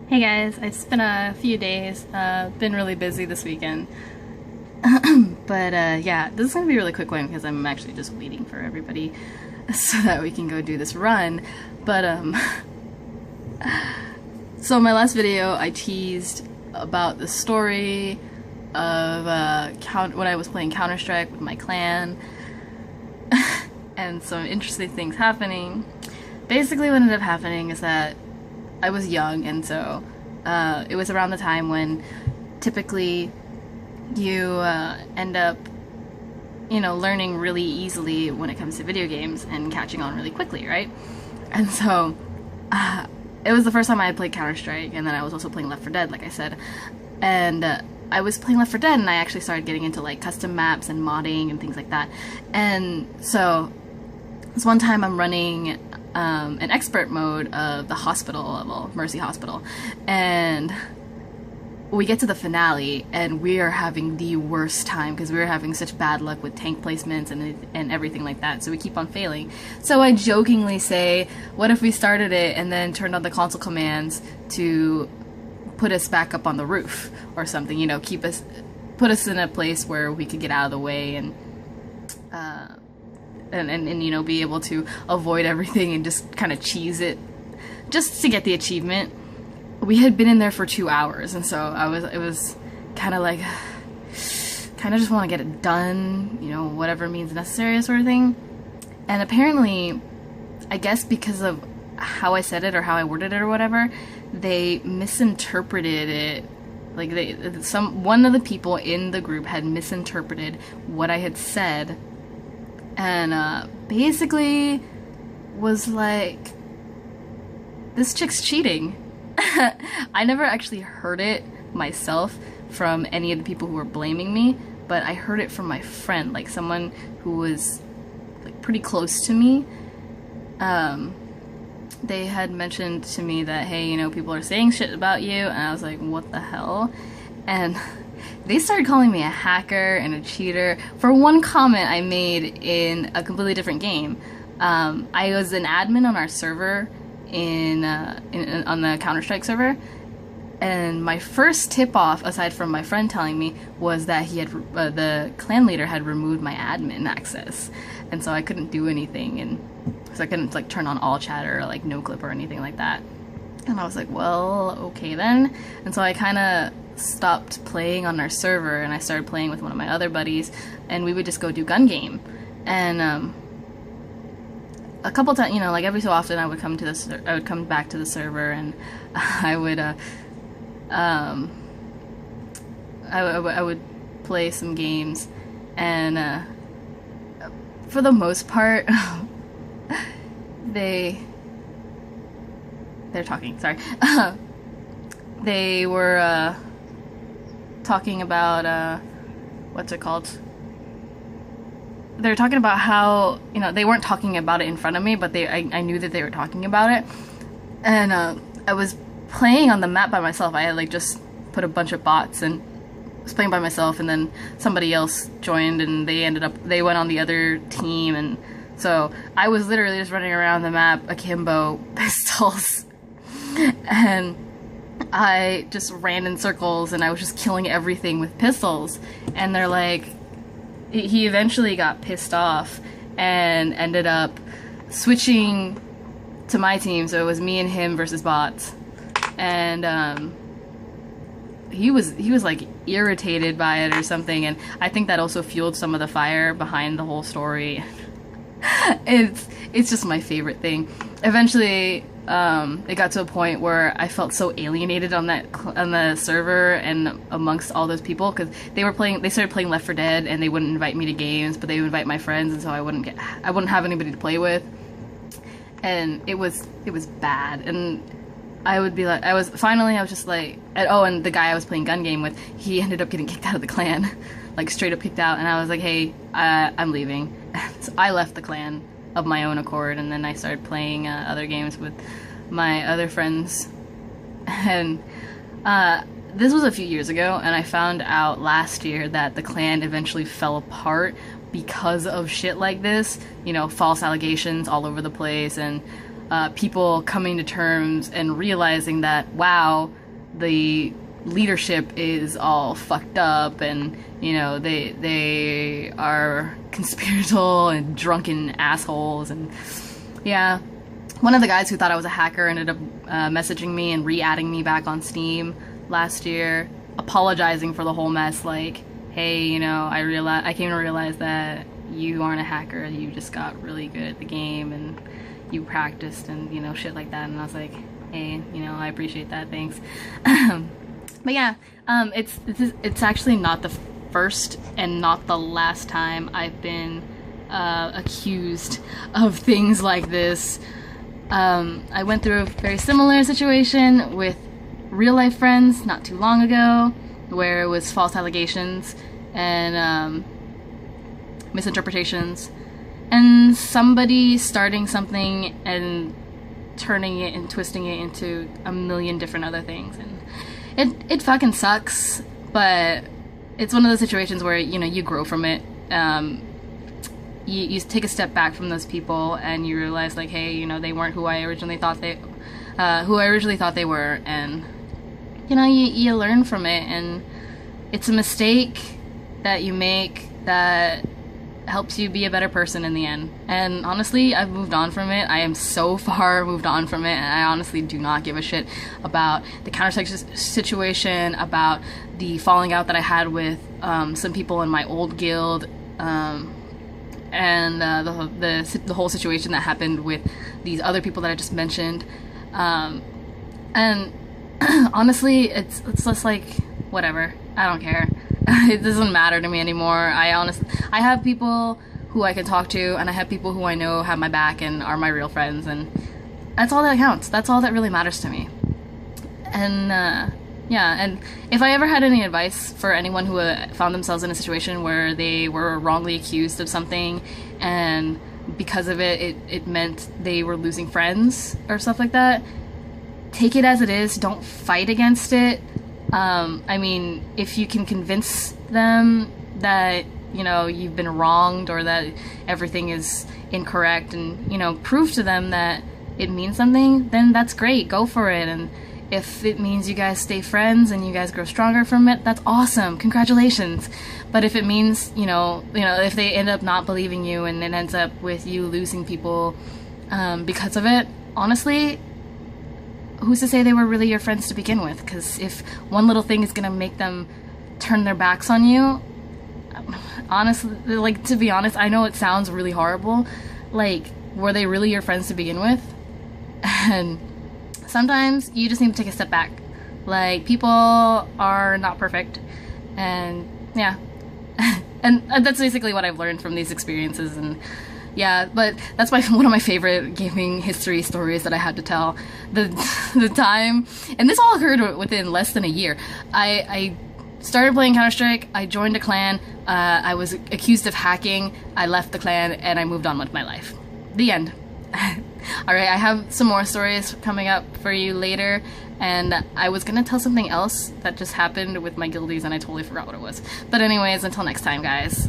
Hey guys, I spent a few days, been really busy this weekend. But yeah, this is gonna be a really quick one because I'm actually just waiting for everybody so that we can go do this run. But so in my last video I teased about the story of when I was playing Counter-Strike with my clan and some interesting things happening. Basically what ended up happening is that I was young, and so it was around the time when typically you end up, learning really easily when it comes to video games and catching on really quickly, right? And so it was the first time I had played Counter-Strike, and then I was also playing Left 4 Dead, like I said. And I was playing Left 4 Dead, and I actually started getting into like custom maps and modding and things like that. And so this one time I'm running an expert mode of the hospital level, Mercy Hospital, and we get to the finale and we are having the worst time because we were having such bad luck with tank placements and everything like that, so we keep on failing. So I jokingly say, what if we started it and then turned on the console commands to put us back up on the roof or something, put us in a place where we could get out of the way and be able to avoid everything and just kind of cheese it just to get the achievement. We had been in there for 2 hours, and so it was kind of like, kind of just want to get it done, whatever means necessary sort of thing. And apparently, I guess because of how I said it or how I worded it or whatever, they misinterpreted it. Like one of the people in the group had misinterpreted what I had said, and basically was like, this chick's cheating. I never actually heard it myself from any of the people who were blaming me, but I heard it from my friend, like someone who was like pretty close to me. They had mentioned to me that, hey, people are saying shit about you, and I was like, what the hell? And they started calling me a hacker and a cheater for one comment I made in a completely different game. I was an admin on our server on the Counter-Strike server, and my first tip-off, aside from my friend telling me, was that the clan leader had removed my admin access, and so I couldn't do anything, and so I couldn't like turn on all chatter or like no clip or anything like that. And I was like, well, okay then. And so I kind of stopped playing on our server, and I started playing with one of my other buddies, and we would just go do gun game. And a couple times, like every so often, I would come back to the server, and I would play some games, and for the most part, they're talking. Sorry, they were talking about what's it called? They were talking about how, they weren't talking about it in front of me, but I knew that they were talking about it. And I was playing on the map by myself. I had like just put a bunch of bots and was playing by myself, and then somebody else joined, and they went on the other team, and so I was literally just running around the map akimbo pistols. And I just ran in circles, and I was just killing everything with pistols. And they're like, he eventually got pissed off and ended up switching to my team, so it was me and him versus bots. And he was like irritated by it or something, and I think that also fueled some of the fire behind the whole story. It's just my favorite thing. Eventually, it got to a point where I felt so alienated on the server and amongst all those people, because they started playing Left 4 Dead, and they wouldn't invite me to games, but they would invite my friends, and so I wouldn't have anybody to play with, and it was bad. And I would be like, I was just like, and the guy I was playing gun game with, he ended up getting kicked out of the clan, like straight up kicked out, and I was like, hey, I'm leaving. So I left the clan of my own accord, and then I started playing other games with my other friends. And this was a few years ago, and I found out last year that the clan eventually fell apart because of shit like this, false allegations all over the place, and people coming to terms and realizing that, wow, the leadership is all fucked up, and you know they are conspiratorial and drunken assholes. And yeah, one of the guys who thought I was a hacker ended up messaging me and re-adding me back on Steam last year, apologizing for the whole mess, like, hey, you know, I came to realize that you aren't a hacker, you just got really good at the game and you practiced and, you know, shit like that. And I was like, hey, you know, I appreciate that, thanks. But yeah, it's actually not the first and not the last time I've been accused of things like this. I went through a very similar situation with real life friends not too long ago, where it was false allegations and misinterpretations, and somebody starting something and turning it and twisting it into a million different other things. And it fucking sucks, but it's one of those situations where, you know, you grow from it. You take a step back from those people and you realize, like, hey, you know, they weren't who I originally thought they were, and you know, you learn from it, and it's a mistake that you make that helps you be a better person in the end. And honestly, I've moved on from it. I am so far moved on from it, and I honestly do not give a shit about the Counter-Strike situation, about the falling out that I had with some people in my old guild, and the whole situation that happened with these other people that I just mentioned. And honestly, it's just like, whatever. I don't care. It doesn't matter to me anymore. I have people who I can talk to, and I have people who I know have my back and are my real friends, and that's all that counts. That's all that really matters to me. And yeah, and if I ever had any advice for anyone who found themselves in a situation where they were wrongly accused of something, and because of it meant they were losing friends or stuff like that, take it as it is. Don't fight against it. I mean, if you can convince them that, you know, you've been wronged or that everything is incorrect, and, you know, prove to them that it means something, then that's great. Go for it. And if it means you guys stay friends and you guys grow stronger from it, that's awesome. Congratulations. But if it means, you know, if they end up not believing you and it ends up with you losing people because of it, honestly, who's to say they were really your friends to begin with? Because if one little thing is gonna make them turn their backs on you, honestly, like, to be honest, I know it sounds really horrible, like, were they really your friends to begin with? And sometimes you just need to take a step back. Like, people are not perfect, and yeah. And that's basically what I've learned from these experiences. And yeah, but that's one of my favorite gaming history stories that I had to tell. The time, and this all occurred within less than a year. I started playing Counter-Strike, I joined a clan, I was accused of hacking, I left the clan, and I moved on with my life. The end. Alright, I have some more stories coming up for you later, and I was gonna tell something else that just happened with my guildies and I totally forgot what it was. But anyways, until next time, guys.